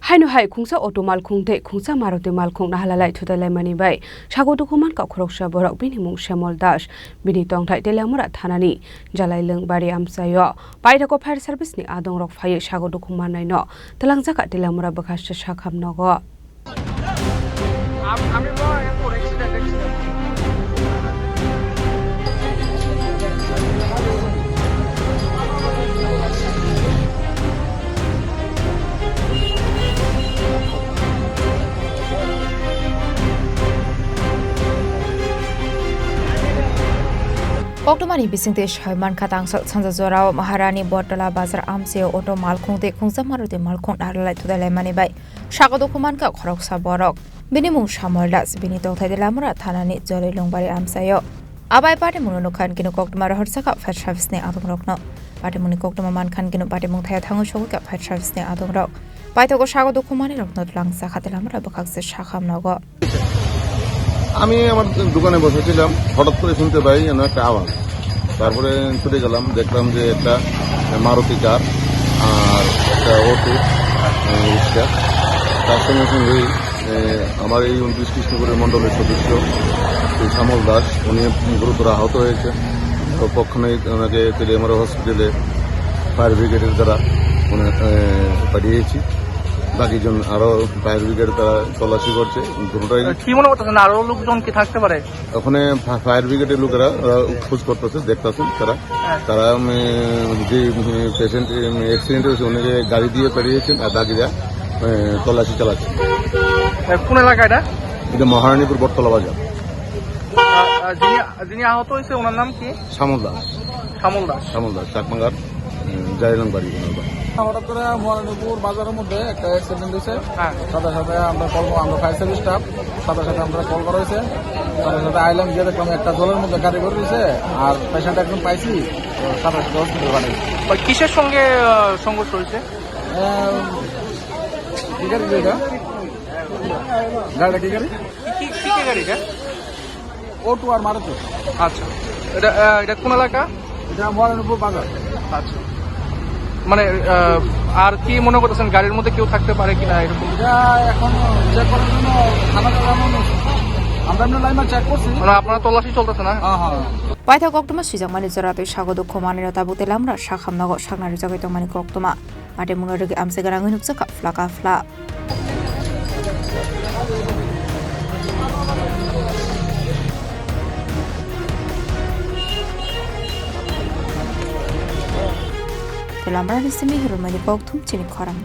Hainu hai khungsa auto malkhung de khungsa maruti malkhung nahalalai thudalai mani bai sago dokuman ka khoroksha borok binimung Shamol Das bini tongthai telamura thanani jalai lengbari amsayo paidako fire service ni adong rok phai sago dokuman nai no telangjaka telamura bakhascha shakham nogo আমি Oktomani bisingte shaiman khatang sanja jorao Maharani Botala Bazar amse auto malkhungte khungsa maruti malkhung darlai thudalai mani bai sago dokuman ka khoroksa borok binimung Shamol Das bini tongthai delamura thanani jolai longbari amsayo abai pate muno khan kinu koktoma horsaka fire service ne adong rokno pate muni koktoma man khan kinu pate mung thaya thangu shogu ka fire service ne adong rok paitoko sago dokumani rokno langsa khatelamura bakakse shakham nogo আমি আমার দোকানে বসেছিলাম হঠাৎ করে শুনতে পাই যেন একটা আওয়াজ তারপরে ছুটে গেলাম দেখলাম যে একটা মারুতি কার আর একটা অটো রিক্সা তার সঙ্গে সঙ্গেই আমার এই 29 কৃষ্ণপুরের মণ্ডলের সদস্য শ্যামল দাস উনি গুরুতর আহত হয়েছে তো পক্ষণেই ওনাকে তেলিয়ামুড়া হসপিটালে ফায়ার ব্রিগেডের দ্বারা পাঠিয়েছি বাকিজন আরো ফায়ার ব্রিগেড তারা তল্লাশি করছে কি মনে করতেছেন আরো লোকজন কি থাকতে পারে ওখানে ফায়ার ব্রিগেডের লোকেরা খোঁজ করতেছে দেখতেছেন তারা যে পেশেন্ট অ্যাক্সিডেন্ট হয়েছে উনাকে গাড়ি দিয়ে পাঠিয়েছেন আর বাকিরা তল্লাশি চালাচ্ছে কোন এলাকা এটা মহারানীপুর বটতলা বাজার যিনি আহত হয়েছে ওনার নাম কি শ্যামল দাস চাকমাঙ্গার জাইলং বাড়ি হঠাৎ করে মহারানীপুর বাজারের মধ্যে একটা অ্যাক্সিডেন্ট হয়েছে সাথে সাথে আমরা ফায়ার সার্ভিস স্টাফ সাথে আমরা কল করা হয়েছে সাথে আইলাম গিয়ে দেখলাম একটা জলের মধ্যে গাড়ি করে রয়েছে আর পেশেন্ট একদম পাইছি সাথে হসপিটাল বানিয়েছি কিসের সঙ্গে সংঘর্ষ হয়েছে কি গাড়ি এটা গাড়িটা কি গাড়ি কি গাড়িটা অটো আর মারুতি আচ্ছা এটা কোন এলাকা এটা মহারানীপুর বাজার আচ্ছা মানে আর কি মনে করতেছেন গাড়ির মধ্যে কেউ থাকতে পারে কিনা এরকম এখন চেক করার জন্য আমরা লাইন চেক করছি মানে আপনারা তল্লাশি চলতেছে না paithak koktoma swijangmani joratoi sago dokumani rota butelamra shakham nogo saknari jagai tongmani koktoma ate munorigi amse garangoi nukjaka flaka fla Telamra nisimi hirumani koktum chini khorang